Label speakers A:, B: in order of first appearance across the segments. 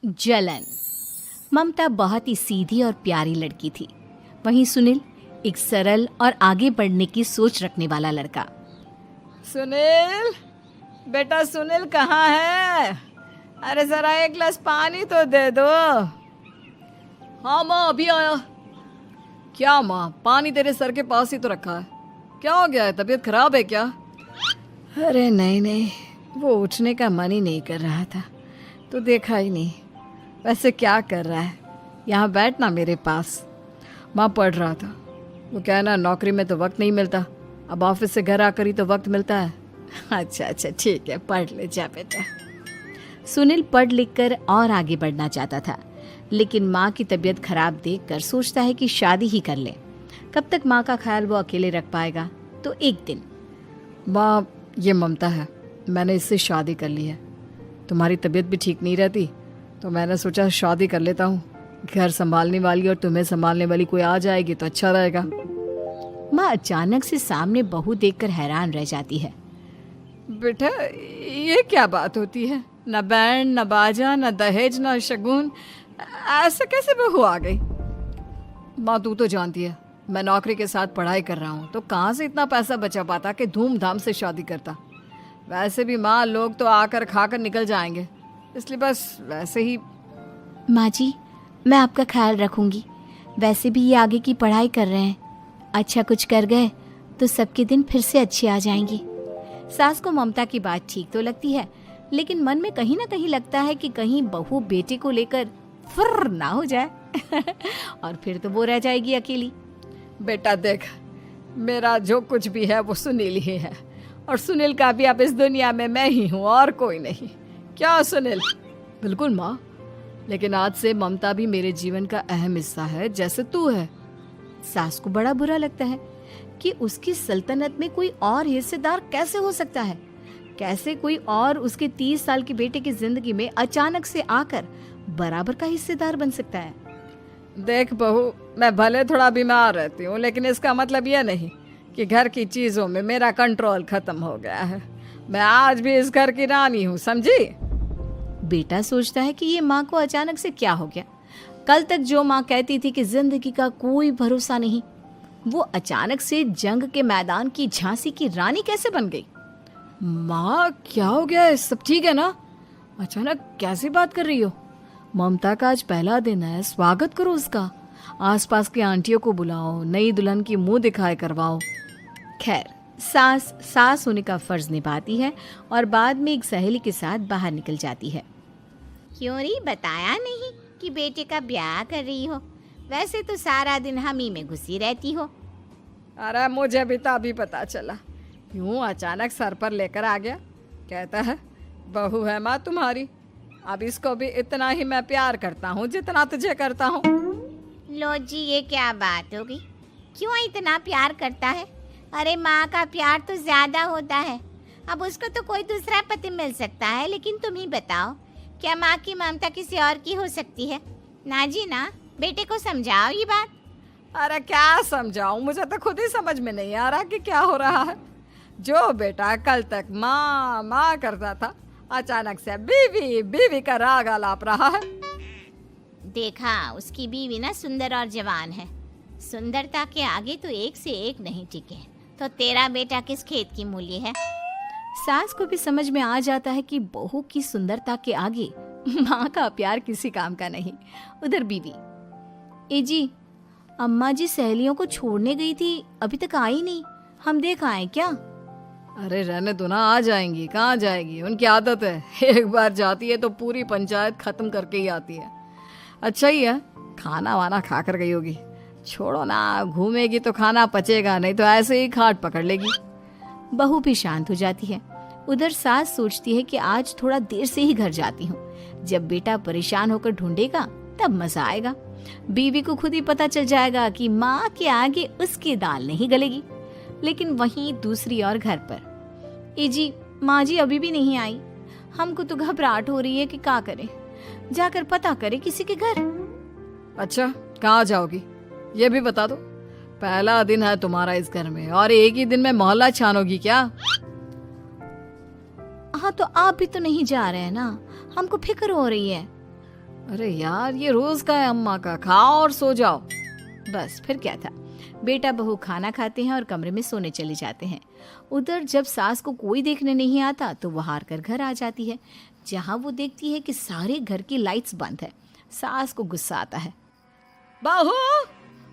A: जलन। ममता बहुत ही सीधी और प्यारी लड़की थी, वहीं सुनील एक सरल और आगे बढ़ने की सोच रखने वाला लड़का।
B: सुनील, बेटा सुनील कहाँ है? अरे जरा एक गिलास पानी तो दे दो। हाँ माँ, अभी आया। क्या माँ, पानी तेरे सर के पास ही तो रखा है, क्या हो गया है? तबीयत खराब है क्या? अरे नहीं नहीं, वो उठने का मन ही नहीं कर रहा था तो देखा ही नहीं। वैसे क्या कर रहा है? यहाँ बैठना मेरे पास। माँ पढ़ रहा था। वो कहना नौकरी में तो वक्त नहीं मिलता, अब ऑफिस से घर आकर ही तो वक्त मिलता है। अच्छा अच्छा ठीक है, पढ़ ले जा बेटा।
A: सुनील पढ़ लिख कर और आगे बढ़ना चाहता था, लेकिन माँ की तबीयत खराब देखकर सोचता है कि शादी ही कर ले। कब तक माँ का ख्याल वो अकेले रख पाएगा? तो एक दिन,
B: माँ ये ममता है, मैंने इससे शादी कर ली है। तुम्हारी तबीयत भी ठीक नहीं रहती तो मैंने सोचा शादी कर लेता हूँ। घर संभालने वाली और तुम्हें संभालने वाली कोई आ जाएगी तो अच्छा रहेगा।
A: माँ अचानक से सामने बहू देखकर हैरान रह जाती है।
B: बेटा ये क्या बात होती है? न बैंड, न बाजा, न दहेज, न शगुन, ऐसे कैसे बहू आ गई? माँ तू तो जानती है मैं नौकरी के साथ पढ़ाई कर रहा हूँ, तो कहाँ से इतना पैसा बचा पाता कि धूमधाम से शादी करता। वैसे भी माँ लोग तो आकर खाकर निकल जाएंगे, इसलिए बस वैसे ही।
A: माँ जी, मैं आपका ख्याल रखूंगी। वैसे भी ये आगे की पढ़ाई कर रहे हैं, अच्छा कुछ कर गए तो सबके दिन फिर से अच्छे आ जाएंगे। सास को ममता की बात ठीक तो लगती है, लेकिन मन में कहीं ना कहीं लगता है कि कहीं बहू बेटे को लेकर फुर्र ना हो जाए और फिर तो वो रह जाएगी अकेली।
B: बेटा देख, मेरा जो कुछ भी है वो सुनील ही है, और सुनील का भी अब इस दुनिया में मैं ही हूँ और कोई नहीं। क्या सुनील? बिल्कुल माँ, लेकिन आज से ममता भी मेरे जीवन का अहम हिस्सा है, जैसे तू है।
A: सास को बड़ा बुरा लगता है कि उसकी सल्तनत में कोई और हिस्सेदार कैसे हो सकता है। कैसे कोई और उसके 30 साल के बेटे की जिंदगी में अचानक से आकर बराबर का हिस्सेदार बन सकता है।
B: देख बहू, मैं भले थोड़ा बीमार रहती हूँ, लेकिन इसका मतलब यह नहीं कि घर की चीजों में मेरा कंट्रोल खत्म हो गया है। मैं आज भी इस घर की रानी हूँ, समझी?
A: बेटा सोचता है कि ये माँ को अचानक से क्या हो गया। कल तक जो माँ कहती थी कि जिंदगी का कोई भरोसा नहीं, वो अचानक से जंग के मैदान की झांसी की रानी कैसे बन गई?
B: माँ क्या हो गया है? सब ठीक है ना? अचानक कैसी बात कर रही हो? ममता का आज पहला दिन है, स्वागत करो उसका। आसपास की आंटियों को बुलाओ, नई दुल्हन की मुंह दिखाए करवाओ।
A: खैर, सास होने का फर्ज निभाती है और बाद में एक सहेली के साथ बाहर निकल जाती है।
C: क्यों नहीं बताया नहीं कि बेटे का ब्याह कर रही हो? वैसे तो सारा दिन हम ही में घुसी रहती हो।
B: अरे मुझे भी तो अभी पता चला, यूं अचानक सर पर लेकर आ गया। कहता है बहू है माँ तुम्हारी, अब इसको भी इतना ही मैं प्यार करता हूँ जितना तुझे करता हूँ।
C: लो जी, ये क्या बात होगी? क्यों इतना प्यार करता है? अरे माँ का प्यार तो ज्यादा होता है। अब उसको तो कोई दूसरा पति मिल सकता है, लेकिन तुम ही बताओ, क्या माँ की ममता किसी और की हो सकती है? ना जी ना, बेटे को समझाओ ये बात।
B: अरे क्या समझाऊं, मुझे तो खुद ही समझ में नहीं आ रहा कि क्या हो रहा है। जो बेटा कल तक माँ माँ करता था, अचानक से बीवी बीवी का राग आलाप रहा है।
C: देखा, उसकी बीवी ना सुंदर और जवान है। सुंदरता के आगे तो एक से एक नहीं टिके, तो तेरा बेटा किस खेत की मूली है?
A: सास को भी समझ में आ जाता है कि बहू की सुंदरता के आगे माँ का प्यार किसी काम का नहीं। उधर बीवी, ए जी, अम्मा जी सहेलियों को छोड़ने गई थी, अभी तक आई नहीं, हम देख आए क्या?
B: अरे रहने दो ना, आ जाएंगी। कहाँ जाएगी, उनकी आदत है, एक बार जाती है तो पूरी पंचायत खत्म करके ही आती है। अच्छा ही है, खाना वाना खा कर गई होगी। छोड़ो ना, घूमेगी तो खाना पचेगा नहीं तो ऐसे ही खाट पकड़ लेगी।
A: बहू भी शांत हो जाती है। उधर सास सोचती है कि आज थोड़ा देर से ही घर जाती हूँ, जब बेटा परेशान होकर ढूंढेगा तब मजा आएगा। बीवी को खुद ही पता चल जाएगा कि माँ के आगे उसकी दाल नहीं गलेगी। लेकिन वहीं दूसरी ओर घर पर, ए जी, माँ जी अभी भी नहीं आई, हमको तो घबराहट हो रही है कि क्या करें, जाकर पता करें किसी के घर।
B: अच्छा, कहाँ जाओगी ये भी बता दो। पहला दिन है तुम्हारा इस घर में और एक ही दिन में मोहल्ला छानोगी क्या?
A: हाँ, तो आप भी तो नहीं जा रहे हैं ना, हमको फिक्र हो रही है।
B: अरे यार, ये रोज का है अम्मा का, खाओ और सो जाओ।
A: बस फिर क्या था। बेटा बहू खाना खाते हैं और कमरे में सोने चले जाते हैं। उधर जब सास को कोई देखने नहीं आता तो वो हार कर घर आ जाती है, जहाँ वो देखती है कि सारे घर की लाइट्स बंद है। सास को गुस्सा आता है।
B: बहू,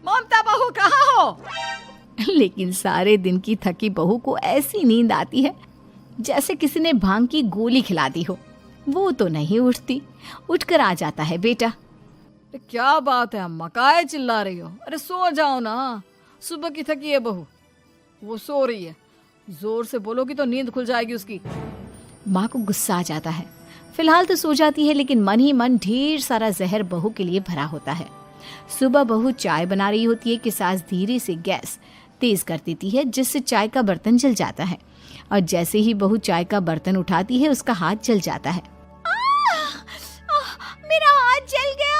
B: ममता बहू कहाँ हो?
A: लेकिन सारे दिन की थकी बहू को ऐसी नींद आती है जैसे किसी ने भांग की गोली खिला दी हो। वो तो नहीं उठती। उठकर आ जाता है बेटा।
B: क्या बात है अम्मा, काहे चिल्ला रही हो? अरे सो जाओ ना, सुबह की थकी है बहू, वो सो रही है। जोर से बोलोगी तो नींद खुल जाएगी उसकी।
A: माँ को गुस्सा आ जाता है। फिलहाल तो सो जाती है, लेकिन मन ही मन ढेर सारा जहर बहू के लिए भरा होता है। सुबह बहू चाय बना रही होती है कि सास धीरे से गैस तेज कर देती है, जिससे चाय का बर्तन जल जाता है। और जैसे ही बहू चाय का बर्तन उठाती है उसका हाथ जल जाता है।
C: मेरा हाथ जल गया।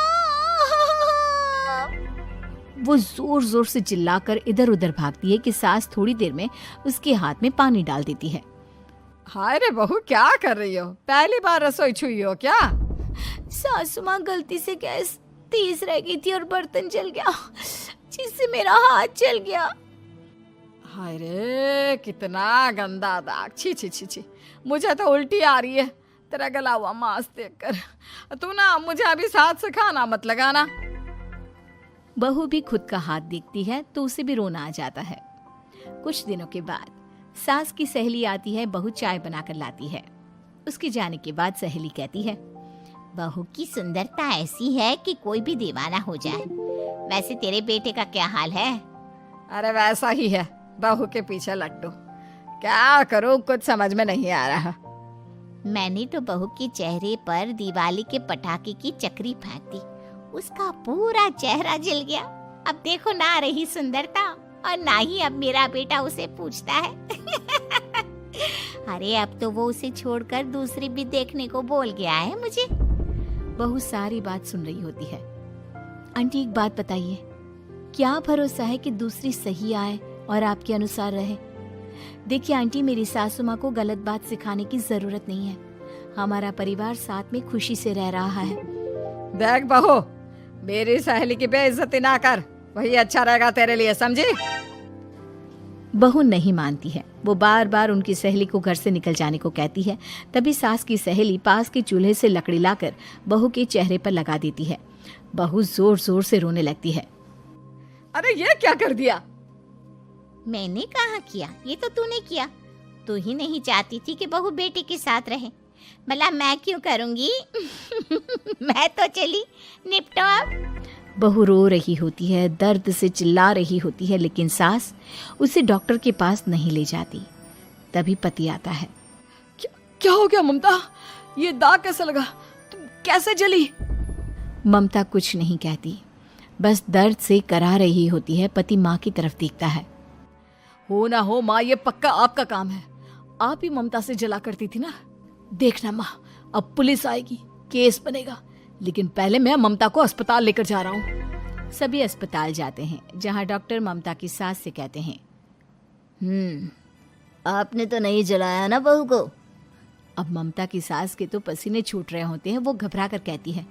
A: वो जोर जोर से चिल्लाकर इधर उधर भागती है कि सास थोड़ी देर में उसके हाथ में पानी डाल देती है।
B: हाय रे बहू, क्या कर रही हो? पहली बार रसोई छुई हो क्या?
A: सासू माँ गलती से गैस तेज रह गई थी और बर्तन जल गया, जिससे मेरा हाथ जल गया।
B: हाय रे, कितना गंदा दाग। छी छी छी छी, मुझे तो उल्टी आ रही है तेरा गला हुआ मांस देखकर। तू ना मुझे अभी साथ से खाना मत लगाना।
A: बहू भी खुद का हाथ देखती है तो उसे भी रोना आ जाता है। कुछ दिनों के बाद सास की सहेली आती है। बहू चाय बनाकर लाती है। उसके जाने के बाद सहेली कहती है,
C: बहू की सुंदरता ऐसी है कि कोई भी दीवाना हो जाए। वैसे तेरे बेटे का क्या हाल है?
B: अरे वैसा ही है, बहू के पीछे लट्टू। क्या करूं, कुछ समझ में नहीं आ रहा।
C: मैंने तो बहू के चेहरे पर दिवाली के पटाखे की चक्री फेंक दी, उसका पूरा चेहरा जल गया। अब देखो ना रही सुंदरता, और ना ही अब मेरा बेटा उसे पूछता है। अरे अब तो वो उसे छोड़कर दूसरी भी देखने को बोल गया है मुझे।
A: बहू सारी बात सुन रही होती है। आंटी एक बात बताइए, क्या भरोसा है कि दूसरी सही आए और आपके अनुसार रहे? देखिए आंटी, मेरी सासू माँ को गलत बात सिखाने की जरूरत नहीं है। हमारा परिवार साथ में खुशी से रह रहा है।
B: देख बहू, मेरी सहेली की बेइज्जती ना कर, वही अच्छा रहेगा तेरे लिए, समझी?
A: बहू नहीं मानती है। वो बार बार उनकी सहेली को घर से निकल जाने को कहती है। तभी सास की सहेली पास के चूल्हे से लकड़ी लाकर बहू के चेहरे पर लगा देती है। बहू जोर जोर से रोने लगती है।
B: अरे ये क्या कर दिया?
C: मैंने कहाँ किया, ये तो तूने किया। तू ही नहीं चाहती थी कि बहू बेटे के साथ रहे, भला मैं क्यों करूंगी? मैं तो चली, निपटो अब।
A: बहू रो रही होती है, दर्द से चिल्ला रही होती है, लेकिन सास उसे डॉक्टर के पास नहीं ले जाती। तभी पति आता है।
B: क्या हो गया ममता? ये दाग कैसे लगा? तुम कैसे जली?
A: ममता कुछ नहीं कहती, बस दर्द से करा रही होती है। पति माँ की तरफ देखता है।
B: हो ना हो माँ, ये पक्का आपका काम है। आप ही ममता से जला करती थी ना। देखना माँ, अब पुलिस आएगी, केस बनेगा, लेकिन पहले मैं ममता को अस्पताल लेकर जा रहा हूँ।
A: सभी अस्पताल जाते हैं, जहाँ डॉक्टर ममता की सास से कहते हैं,
C: आपने तो नहीं जलाया ना बहू को?
A: अब ममता की सास के तो पसीने छूट रहे होते हैं। वो घबरा कर कहती है,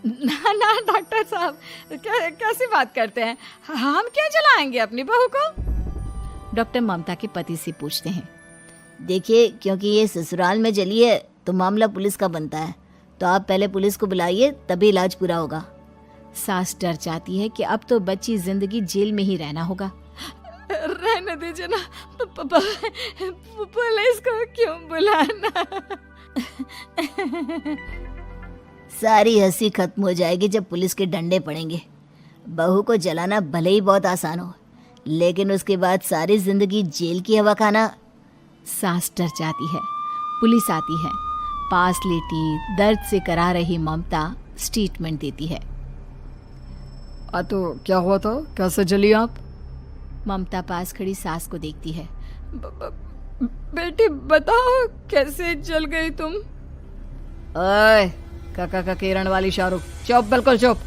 B: ना ना डॉक्टर साहब, कैसी बात करते हैं? हम क्या जलाएंगे अपनी बहू को?
A: डॉक्टर ममता के पति से पूछते हैं।
C: देखिए, क्योंकि ये ससुराल में जली है तो मामला पुलिस का बनता है, तो आप पहले पुलिस को बुलाइए, तभी इलाज पूरा होगा।
A: सास डर जाती है कि अब तो बच्ची जिंदगी जेल में ही रहना होगा।
B: रहने दीजिए ना, पुलिस को क्यों बुलाना?
C: सारी हंसी खत्म हो जाएगी जब पुलिस के डंडे पड़ेंगे। बहू को जलाना भले ही बहुत आसान हो, लेकिन उसके बाद सारी जिंदगी जेल की हवा खाना।
A: सास डर जाती है। पुलिस आती है। पास लेटी दर्द से करा रही ममता स्टेटमेंट देती है।
B: तो क्या हुआ था? कैसे जली आप?
A: ममता पास खड़ी सास को देखती है।
B: बेटी बताओ, कैसे जल गई तुम? ओए, काका का किरण वाली शाहरुख, चुप, बिल्कुल चुप।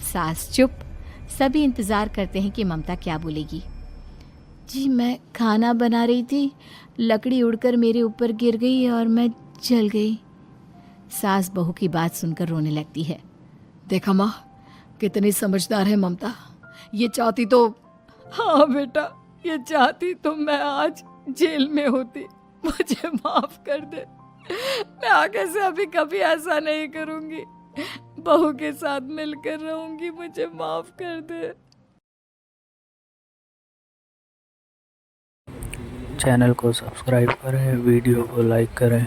A: सास चुप। सभी इंतजार करते हैं कि ममता क्या बोलेगी। जी मैं खाना बना रही थी, लकड़ी उड़कर मेरे ऊपर गिर गई और मैं जल गई। सास बहू की बात सुनकर रोने लगती है।
B: देखा माँ, कितनी समझदार है ममता। ये चाहती तो, हाँ बेटा, ये चाहती तो मैं आज जेल में होती। मुझे माफ कर दे। मैं आगे से अभी कभी ऐसा नहीं करूंगी। बहू के साथ मिलकर रहूंगी। मुझे माफ कर दे।
D: चैनल को सब्सक्राइब करें, वीडियो को लाइक करें।